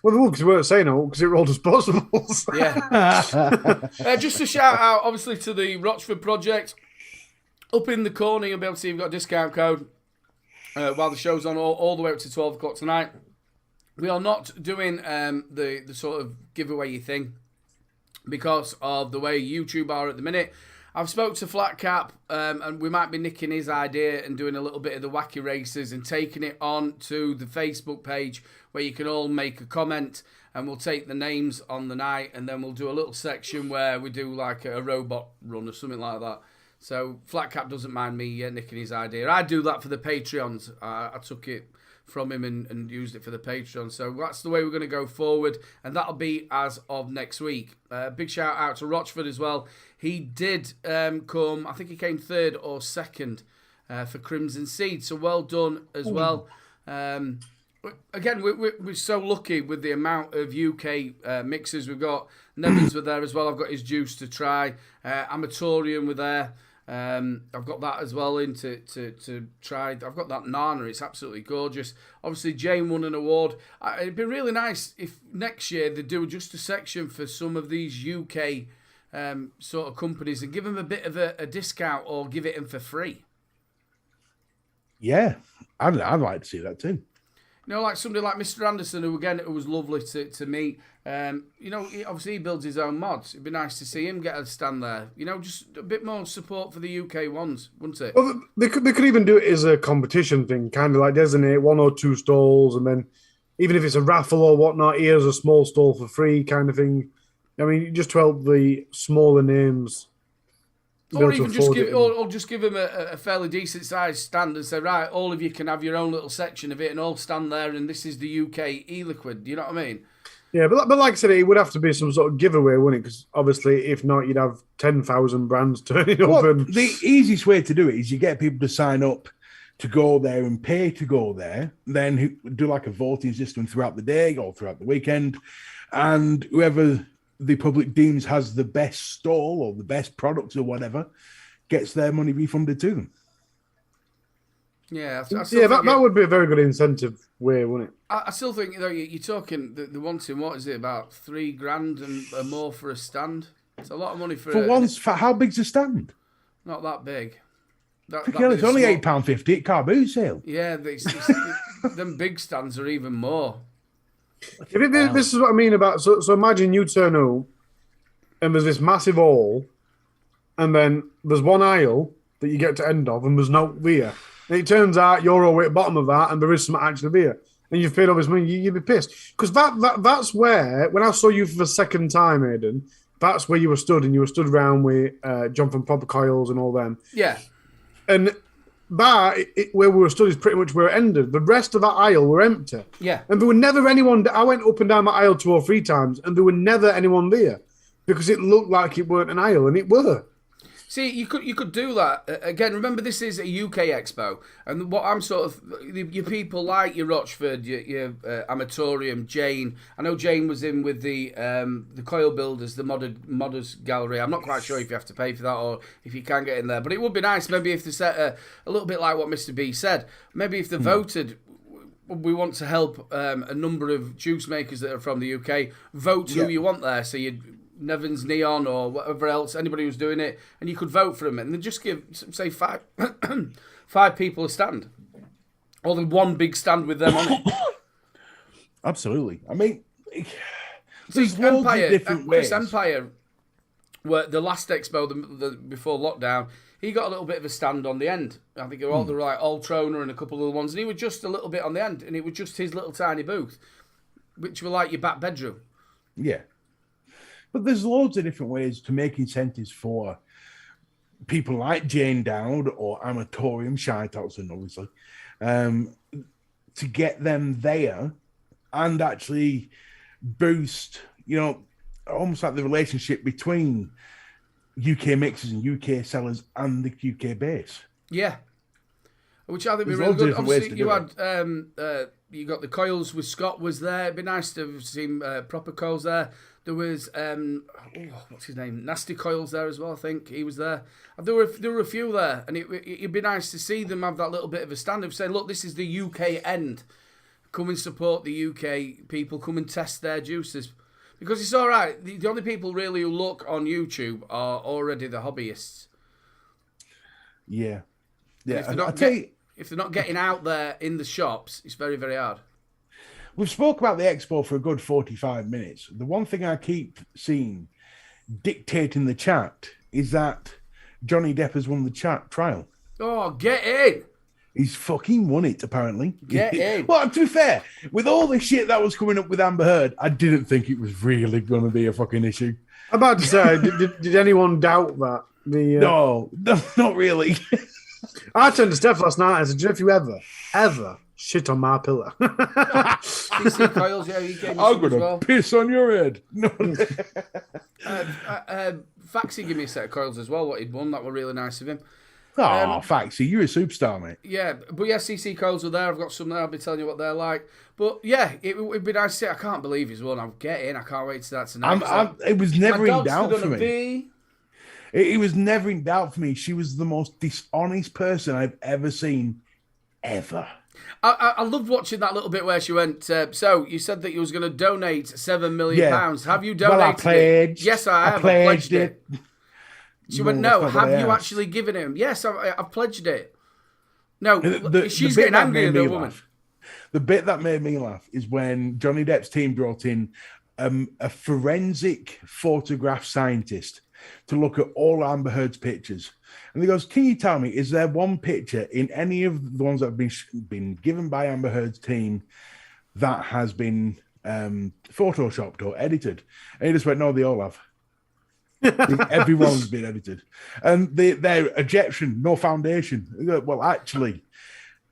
Well, because we weren't saying no, because it were all disposables. Yeah. Just a shout out, obviously, to the Rochford project. Up in the corner, you'll be able to see you've got a discount code while the show's on all the way up to 12 o'clock tonight. We are not doing the sort of giveaway thing because of the way YouTube are at the minute. I've spoke to Flat Cap and we might be nicking his idea and doing a little bit of the wacky races and taking it on to the Facebook page where you can all make a comment and we'll take the names on the night and then we'll do a little section where we do like a robot run or something like that. So Flat Cap doesn't mind me nicking his idea. I do that for the Patreons. I took it from him and used it for the Patreon. So that's the way we're going to go forward. And that'll be as of next week. Big shout out to Rochford as well. He did come, I think he came 3rd or 2nd for Crimson Seed. So well done as well. Again, we're so lucky with the amount of UK mixers we've got. Nevins were there as well. I've got his juice to try. Amatorium were there. I've got that as well in to try. I've got that Nana. It's absolutely gorgeous. Obviously, Jane won an award. It'd be really nice if next year they do just a section for some of these UK sort of companies and give them a bit of a discount or give it them for free. Yeah, I'd like to see that too. You know, like somebody like Mr. Anderson, who again, it was lovely to meet. You know, obviously he builds his own mods. It'd be nice to see him get a stand there. You know, just a bit more support for the UK ones, wouldn't it? Well, they could even do it as a competition thing, kind of like designate 1 or 2 stalls, and then even if it's a raffle or whatnot, here's a small stall for free, kind of thing. I mean, just to help the smaller names. Or even just give them a fairly decent sized stand and say, right, all of you can have your own little section of it and all stand there and this is the UK e-liquid. Do you know what I mean? Yeah, but like I said, it would have to be some sort of giveaway, wouldn't it? Because obviously, if not, you'd have 10,000 brands turning up. And the easiest way to do it is you get people to sign up to go there and pay to go there, then do like a voting system throughout the day or throughout the weekend, and whoever the public deems has the best stall or the best products or whatever gets their money refunded to them. Yeah, that would be a very good incentive way, wouldn't it? I still think, you know, you're talking the wanting, what is it, about $3,000 and more for a stand? It's a lot of money for how big's a stand? Not that big. It's only £8.50 at car boot sale. Yeah, them big stands are even more. This is what I mean about. So imagine you turn up, and there's this massive hall, and then there's one aisle that you get to end of, and there's no beer. And it turns out you're all at the bottom of that, and there is some actual beer, and you've paid all this money. You'd be pissed because that's where when I saw you for the second time, Aidan, that's where you were stood, and you were stood around with John from Proper Coils and all them. Yeah, and. Where we were stood is pretty much where it ended. The rest of that aisle were empty. Yeah. And there were never anyone. I went up and down that aisle 2 or 3 times, and there were never anyone there because it looked like it weren't an aisle, and it were. See, you could do that. Again, remember, this is a UK Expo. And what I'm sort of... Your people like your Rochford, your Amatorium, Jane. I know Jane was in with the Coil Builders, the Modders Gallery. I'm not quite sure if you have to pay for that or if you can get in there. But it would be nice maybe if they set a little bit like what Mr. B said. Maybe if they voted... We want to help a number of juice makers that are from the UK. Vote who you want there. So you'd... Nevins, Neon, or whatever else, anybody who's doing it, and you could vote for them, and then just give, say, 5 people a stand, or then one big stand with them on it. Absolutely. I mean, there's loads of different ways. Empire, were the last expo the before lockdown, he got a little bit of a stand on the end. I think they were like Altrona and a couple of other ones, and he was just a little bit on the end, and it was just his little tiny booth, which were like your back bedroom. Yeah. But there's loads of different ways to make incentives for people like Jane Dowd or Amatorium, Shy Toxin, obviously, to get them there and actually boost, almost like the relationship between UK mixers and UK sellers and the UK base. Yeah. Which I think would be There's really loads of good. different ways Obviously, you had you got the coils with Scott was there. It'd be nice to have seen proper coils there. There was what's his name? Nasty Coils there as well. I think he was there. There were a few there, and it'd be nice to see them have that little bit of a stand up, saying, "Look, this is the UK end. Come and support the UK people. Come and test their juices." Because it's all right. The only people really who look on YouTube are already the hobbyists. Yeah. If they're not getting out there in the shops, it's very, very hard. We've spoke about the expo for a good 45 minutes. The one thing I keep seeing dictating the chat is that Johnny Depp has won the trial. Oh, get in! He's fucking won it, apparently. Get in. Well, to be fair, with all the shit that was coming up with Amber Heard, I didn't think it was really going to be a fucking issue. I'm about to say, did anyone doubt that? No, not really. I turned to Steph last night and said, "Do you know if you ever shit on my pillow?" CC Coils, yeah, he gave me I'm some as going to well. piss on your head. No. Faxi gave me a set of coils as well, what he'd won. That were really nice of him. Oh, Faxi, you're a superstar, mate. Yeah, but yeah, CC Coils are there. I've got some there. I'll be telling you what they're like. But yeah, it'd be nice to see. I can't believe he's won. I'm getting. I can't wait to that tonight. It was never in doubt for me. B. It was never in doubt for me. She was the most dishonest person I've ever seen, ever. I loved watching that little bit where she went, so you said that you was going to donate £7 million. Have you donated I pledged. it? Yes, I have. I pledged it. She went, no, have you asked. actually given him? Yes, I've pledged it. No, she's the bit getting angry at the woman. Laugh, the bit that made me laugh is when Johnny Depp's team brought in a forensic photograph scientist to look at all Amber Heard's pictures. And he goes, "Can you tell me, is there one picture in any of the ones that have been given by Amber Heard's team that has been photoshopped or edited?" And he just went, "No, they all have." Everyone's been edited. And their objection, no foundation. Well, actually,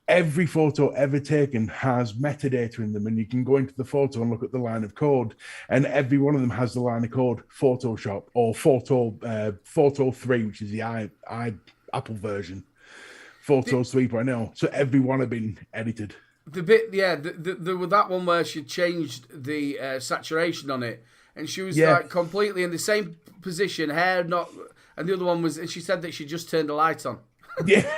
every photo ever taken has metadata in them, and you can go into the photo and look at the line of code, and every one of them has the line of code Photoshop or Photo 3, which is the Apple version, Photos 3.0. So every one have been edited. The bit, yeah, there was that one where she changed the saturation on it, and she was like completely in the same position, hair not, and the other one was, and she said that she just turned the light on. Yeah.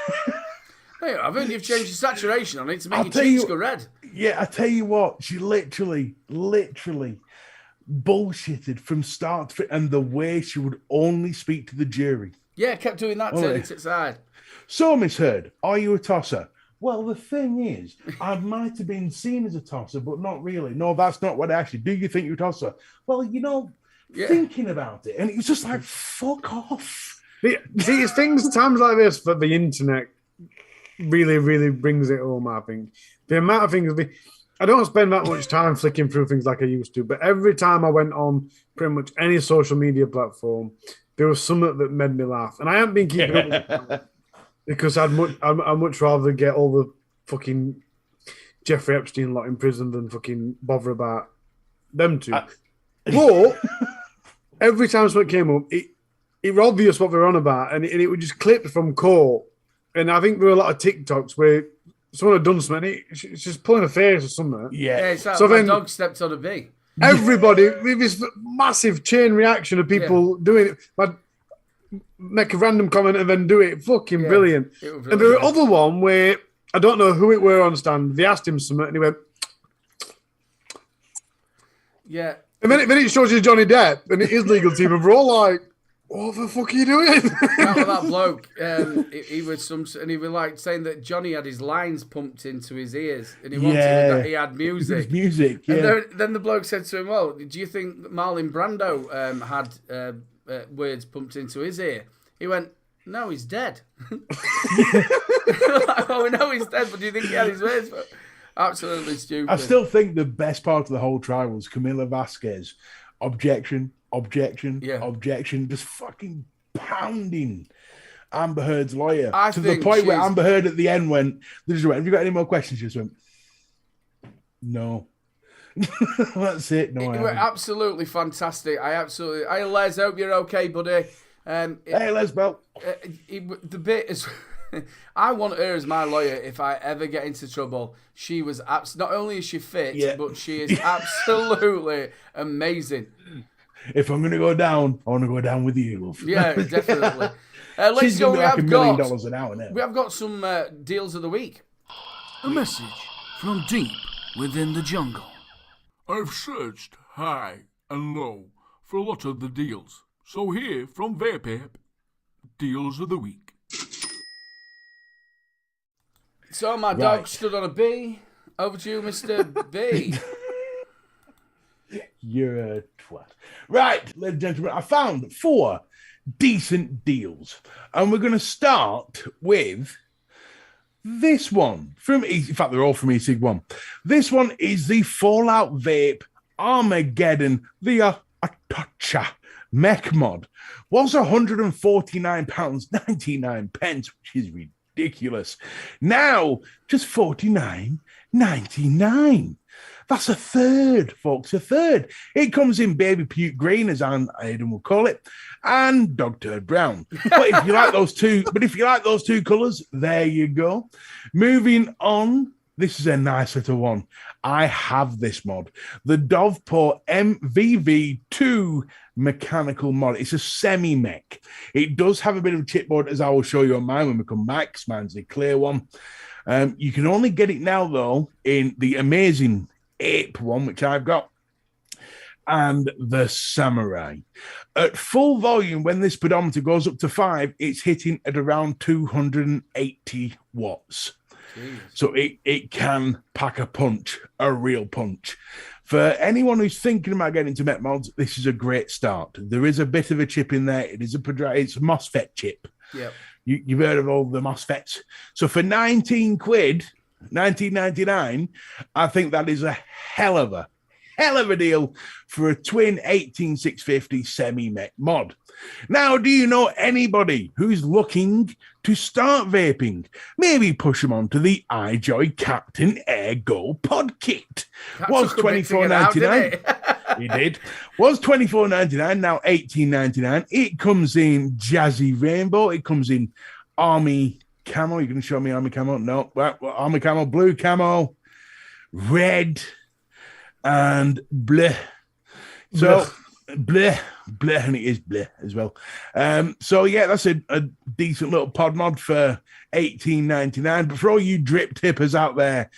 Hey, I think you've changed the saturation on it to make your cheeks go red. Yeah, I tell you what, she literally bullshitted from start to finish, and the way she would only speak to the jury. Yeah, kept doing that, turning to the side. So, Miss Heard, are you a tosser? Well, the thing is, I might have been seen as a tosser, but not really. No, that's not what I asked you. Do you think you're a tosser? Well, thinking about it. And it was just like, fuck off. See, it's things, times like this, that the internet really, really brings it home, I think. The amount of things... I don't spend that much time flicking through things like I used to, but every time I went on pretty much any social media platform, there was something that made me laugh. And I haven't been keeping up with it because I'd much rather get all the fucking Jeffrey Epstein lot in prison than fucking bother about them two. But every time something came up, it was obvious what they were on about, and it was just clipped from court. And I think there were a lot of TikToks where someone had done something, it's just pulling a face or something. Yeah, it's like my dog stepped on a bee. Everybody, with this massive chain reaction of people doing it, like, make a random comment and then do it. Fucking brilliant. And there were other one where, I don't know who it were on stand, they asked him something and he went... Yeah. And then it shows you Johnny Depp and his legal team, and we're all like, what the fuck are you doing? that bloke, he was like saying that Johnny had his lines pumped into his ears, and he wanted that he had music. Music, yeah. And then the bloke said to him, "Well, do you think that Marlon Brando had words pumped into his ear?" He went, "No, he's dead." Oh, we know he's dead, but do you think he had his words? Absolutely stupid. I still think the best part of the whole trial was Camila Vasquez. Objection, just fucking pounding Amber Heard's lawyer I to the think point where she's- Amber Heard at the end went, have you got any more questions? She just went, no. That's it. No, I You were haven't. absolutely fantastic. Hey, Les, hope you're okay, buddy. Hey, Lesbel. The bit is, I want her as my lawyer if I ever get into trouble. She was not only is she fit, Yeah. but she is absolutely amazing. If I'm going to go down, I want to go down with you, love. Yeah, definitely. Let's She's go. going to be like $1 million an hour now. We have got some deals of the week. A message from deep within the jungle. I've searched high and low for a lot of the deals. So here from Vape, deals of the week. So my dog stood on a bee. Over to you, Mr. B. You're a twat. Right, ladies and gentlemen, I found 4 decent deals. And we're going to start with this one. In fact, they're all from E-Sig 1. This one is the Fallout Vape Armageddon, the Atocha mech mod. Was £149.99, which is ridiculous. Now, just $49.99. That's a third, folks, a third. It comes in baby puke green, as Aidan will call it, and dog turd brown. But if you like those two, colours, there you go. Moving on, this is a nice little one. I have this mod, the Doveport MVV2 mechanical mod. It's a semi-mech. It does have a bit of a chipboard, as I will show you on mine when we come back, 'cause mine's the clear one. You can only get it now, though, in the amazing Ape one, which I've got, and the Samurai. At full volume, when this pedometer goes up to 5, it's hitting at around 280 watts. Jeez. So it can pack a punch, a real punch. For anyone who's thinking about getting into mech mods, this is a great start. There is a bit of a chip in there. It's a MOSFET chip. Yep. You've heard of all the MOSFETs. So for 19 quid, 19.99, I think that is a hell of a deal for a twin 18650 semi-mech mod. Now, do you know anybody who's looking to start vaping? Maybe push them on to the iJoy Captain Air Go Pod Kit. Was $24.99. He did. Was $24.99, now $18.99. It comes in Jazzy Rainbow. It comes in Army Camo. You're going to show me Army Camo? No. Well, Army Camo, Blue Camo, Red, and Bleh. So, Bleh, and it is Bleh as well. So, yeah, that's a decent little pod mod for $18.99. But for all you drip tippers out there,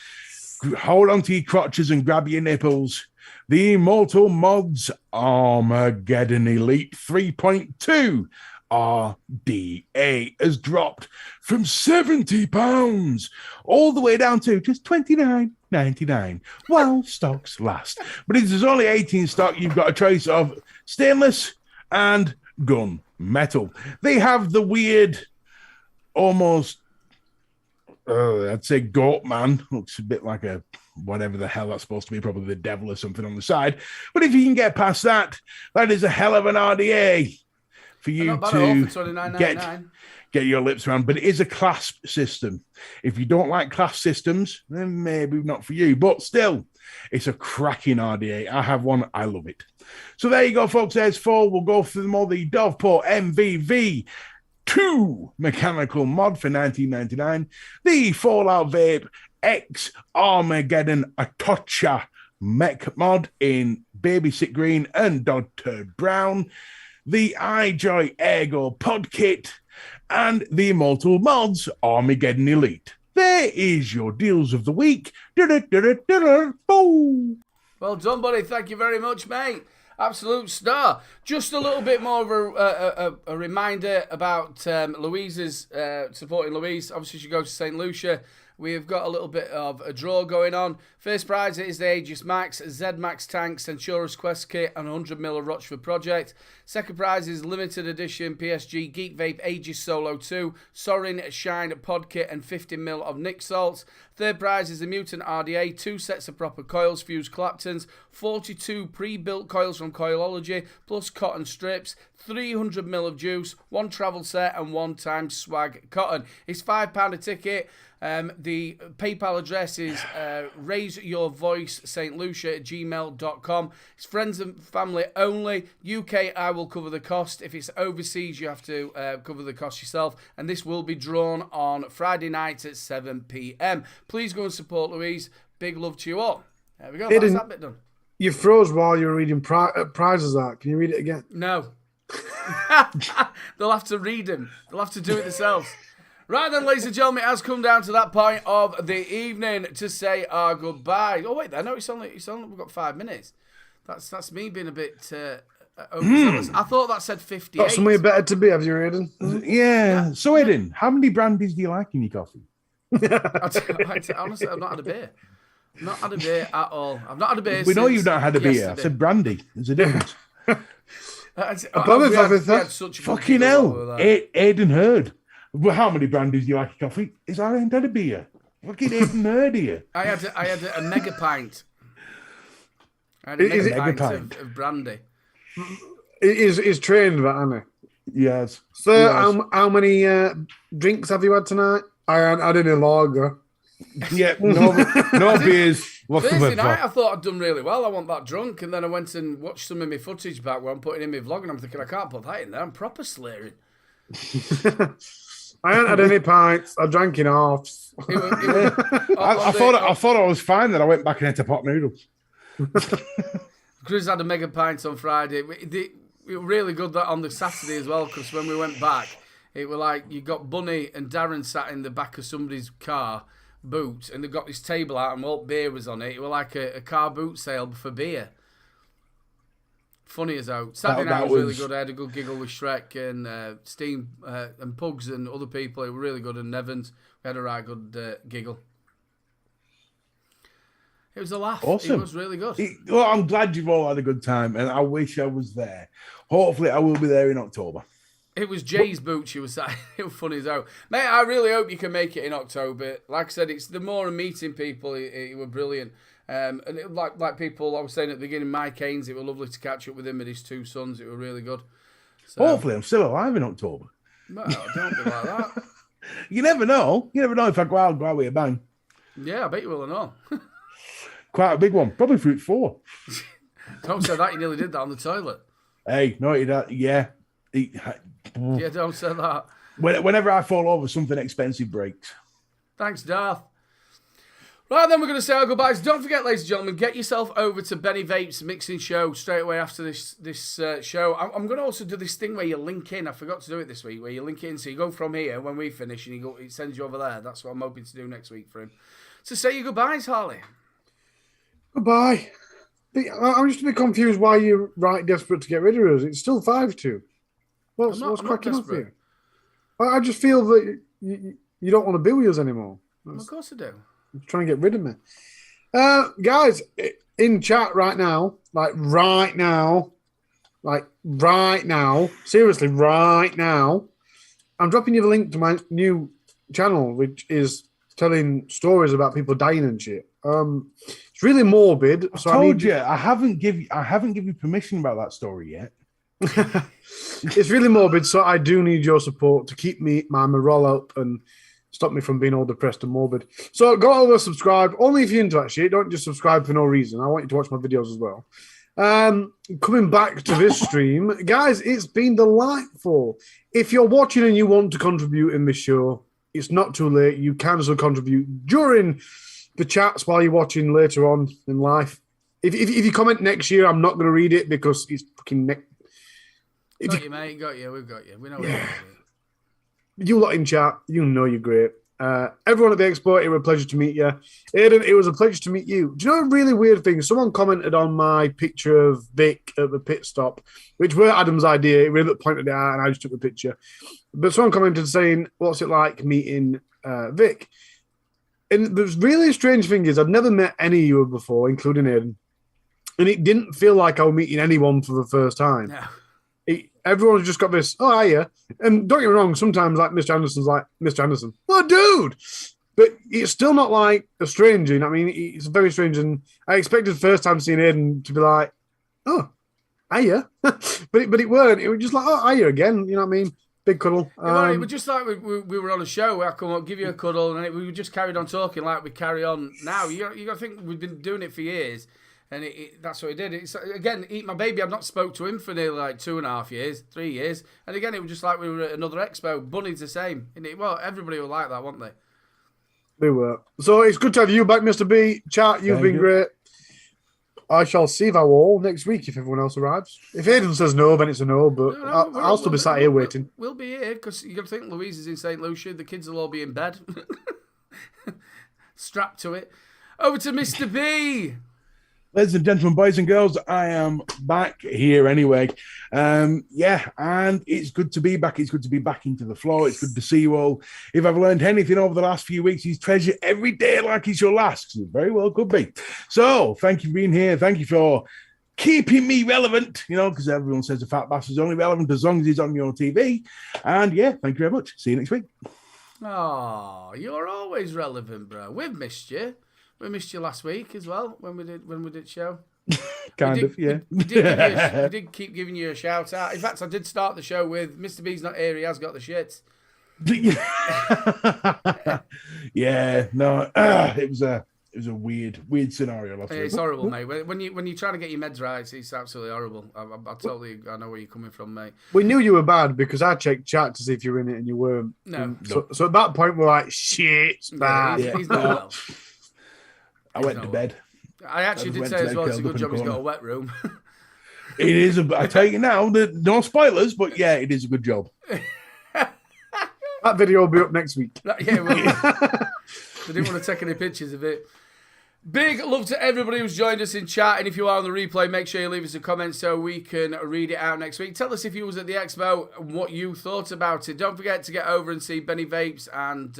hold on to your crotches and grab your nipples. The Immortal Mods Armageddon Elite 3.2 RDA has dropped from £70 all the way down to just $29.99 while stocks last. But if there's only 18 stock, you've got a choice of stainless and gun metal. They have the weird, almost, I'd say goat man. Looks a bit like a whatever the hell that's supposed to be, probably the devil or something on the side. But if you can get past that, that is a hell of an RDA for you to get your lips around. But it is a clasp system. If you don't like clasp systems, then maybe not for you. But still, it's a cracking RDA. I have one. I love it. So there you go, folks. There's 4. We'll go through them all. The Doveport MVV2 mechanical mod for $19.99. The Fallout Vape X Armageddon Atocha mech mod in Baby Sick Green and Dog Turd Brown. The iJoy Ergo Pod Kit, and the Immortal Mods Armageddon Elite. There is your deals of the week. Boom. Well done, buddy. Thank you very much, mate. Absolute star. Just a little bit more of a reminder about Louise's, supporting Louise. Obviously, she goes to St. Lucia. we have got a little bit of a draw going on. First prize is the Aegis Max, Z Max Tank, Centaurus Quest Kit, and 100ml of Rochford Project. Second prize is limited edition PSG Geek Vape Aegis Solo 2, Sorin Shine Pod Kit, and 50ml of Nick Salts. Third prize is the Mutant RDA, 2 sets of proper coils, fused Claptons, 42 pre-built coils from Coilology, plus cotton strips, 300ml of juice, 1 travel set, and 1 times swag cotton. It's £5 a ticket. The PayPal address is raiseyourvoicestlucia@gmail.com. It's friends and family only. UK, I will cover the cost. If it's overseas, you have to cover the cost yourself. And this will be drawn on Friday night at 7 p.m. Please go and support Louise. Big love to you all. There we go. That's that bit done. You froze while you were reading prizes out. Can you read it again? No. They'll have to read them. They'll have to do it themselves. Right then, ladies and gentlemen, it has come down to that point of the evening to say our goodbye. Oh wait, I know it's only we've got 5 minutes. That's me being a bit overzealous. I thought that said 58. Got somewhere better to be, have you, Aidan? Yeah. So, Aidan, how many brandies do you like in your coffee? Honestly, I've not had a beer. Not had a beer at all. I've not had a beer. We know you've not had a beer. Yesterday. I said brandy. There's a difference. We had such a good Fucking giggle hell. over that. Aidan heard. Well, how many brandies do you like in coffee? I ain't had a beer. Fucking Aidan heard here. I had a mega pint. I had a Is mega it- pint of brandy. Is trained that, Annie. Yes. So, Yes. how many drinks have you had tonight? I had a lager. Yeah, no beers Thursday whatsoever. night, I thought I'd done really well. I wasn't that drunk, and then I went and watched some of my footage back where I'm putting in my vlog, and I'm thinking I can't put that in there. I'm proper slurring. I hadn't had any pints. I drank in halves. I thought I was fine. Then I went back and ate a pot noodles. Chris had a mega pint on Friday. It were really good that on the Saturday as well, because when we went back, it were like you got Bunny and Darren sat in the back of somebody's car boot, and they got this table out, and all beer was on it. It were like a car boot sale for beer. Funny as out. Saturday night was really good. I had a good giggle with Shrek and Steam and Pugs and other people. It were really good. And Nevans, we had a right good giggle. It was a laugh. Awesome. It was really good. Well, I'm glad you've all had a good time, and I wish I was there. Hopefully, I will be there in October. It was Jay's boots you were saying. It was funny as hell. Mate, I really hope you can make it in October. Like I said, it's the more I'm meeting people, it were brilliant. And like people, I was saying at the beginning, Mike Haynes, it was lovely to catch up with him and his 2 sons. It were really good. So, Hopefully, I'm still alive in October. well, don't be like that. You never know. You never know if I go out with a bang. Yeah, I bet you will know. Quite a big one. Probably Fruit 4. Don't say that, you nearly did that on the toilet. Hey, no, yeah. Yeah, don't say that. Whenever I fall over, something expensive breaks. Thanks, Darth. Right, then we're going to say our goodbyes. Don't forget, ladies and gentlemen, get yourself over to Benny Vape's mixing show straight away after this show. I'm going to also do this thing where you link in. I forgot to do it this week, where you link in. So you go from here when we finish, and it sends you over there. That's what I'm hoping to do next week for him. So say your goodbyes, Harley. Goodbye. I'm just a bit confused why you're right desperate to get rid of us. It's still 5-2. What's cracking up here? I just feel that you don't want to be with us anymore. Of course I do. You're trying to get rid of me. Guys, in chat right now, seriously, right now, I'm dropping you the link to my new channel, which is telling stories about people dying and shit. It's really morbid. I haven't give you permission about that story yet. It's really morbid, so I do need your support to keep my morale up and stop me from being all depressed and morbid. So go over, subscribe. Only if you're into that shit. Don't just subscribe for no reason. I want you to watch my videos as well. Coming back to this stream, guys, it's been delightful. If you're watching and you want to contribute in this show, it's not too late. You can still contribute during the chats while you're watching later on in life. If you comment next year, I'm not going to read it because it's fucking next. Got you, mate. Got you. We've got you. We know what you're doing. You lot in chat, you know you're great. Everyone at the expo, it was a pleasure to meet you. Aidan, it was a pleasure to meet you. Do you know a really weird thing? Someone commented on my picture of Vic at the pit stop, which were Adam's idea. He really pointed it out, and I just took the picture. But someone commented saying, what's it like meeting Vic? And the really strange thing is, I've never met any of you before, including Aidan, and it didn't feel like I was meeting anyone for the first time. No. Everyone's just got this, oh, hiya. And don't get me wrong, sometimes like Mr. Anderson's like, Mr. Anderson, oh, dude. But it's still not like a stranger. You know what I mean? It's very strange. And I expected the first time seeing Aidan to be like, oh, hiya. but it weren't. It was just like, oh, hiya again. You know what I mean? Big cuddle. It was just like we were on a show. I come up, give you a cuddle, and we just carried on talking like we carry on now. You got to think we've been doing it for years. And that's what he did. It's, again, Eat My Baby, I've not spoke to him for nearly like 2.5 years, 3 years. And again, it was just like we were at another expo. Bunny's the same. And everybody will like that, won't they? They were. So it's good to have you back, Mr. B. Chat, you've been great. I shall see thou all next week if everyone else arrives. If Aidan says no, then it's a no, but I'll still be sat here waiting. We'll be here because you got to think Louise is in St. Lucia. The kids will all be in bed. Strapped to it. Over to Mr. B. Ladies and gentlemen, boys and girls, I am back here anyway. And it's good to be back. It's good to be back into the flow. It's good to see you all. If I've learned anything over the last few weeks, is treasure every day like it's your last. It very well could be. So thank you for being here. Thank you for keeping me relevant, because everyone says the fat bastard's only relevant as long as he's on your TV. And thank you very much. See you next week. Oh, you're always relevant, bro. We've missed you. We missed you last week as well when we did show. We did keep giving you a shout out. In fact, I did start the show with Mr. B's not here. He has got the shits. It was a weird scenario last week. It's horrible, mate. When you're trying to get your meds right, it's absolutely horrible. I know where you're coming from, mate. We knew you were bad because I checked chat to see if you were in it and you weren't. No. So at that point we're like, shit, it's bad. He's not well. I went to bed. I actually did say as well, it's a good job he's got a wet room. It is. I tell you now, no spoilers, but it is a good job. That video will be up next week. Yeah, well, they didn't want to take any pictures of it. Big love to everybody who's joined us in chat, and if you are on the replay, make sure you leave us a comment so we can read it out next week. Tell us if you was at the expo and what you thought about it. Don't forget to get over and see Benny Vapes and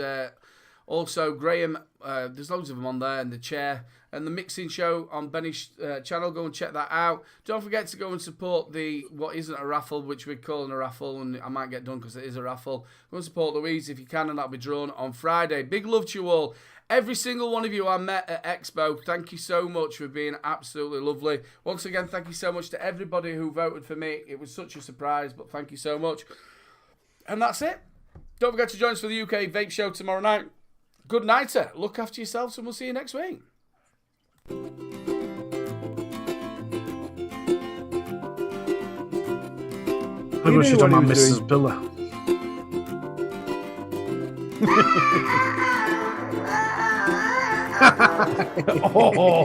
also Graham. There's loads of them on there, and the chair and the mixing show on Benny's channel. Go and check that out. Don't forget to go and support what isn't a raffle, which we're calling a raffle, and I might get done because it is a raffle. Go and support Louise if you can, and that'll be drawn on Friday. Big love to you all. Every single one of you I met at Expo, thank you so much for being absolutely lovely. Once again, thank you so much to everybody who voted for me. It was such a surprise, but thank you so much. And that's it. Don't forget to join us for the UK Vape Show tomorrow night. Good nighter. Look after yourselves, and we'll see you next week. Maybe we should talk about Mrs. Biller. Oh.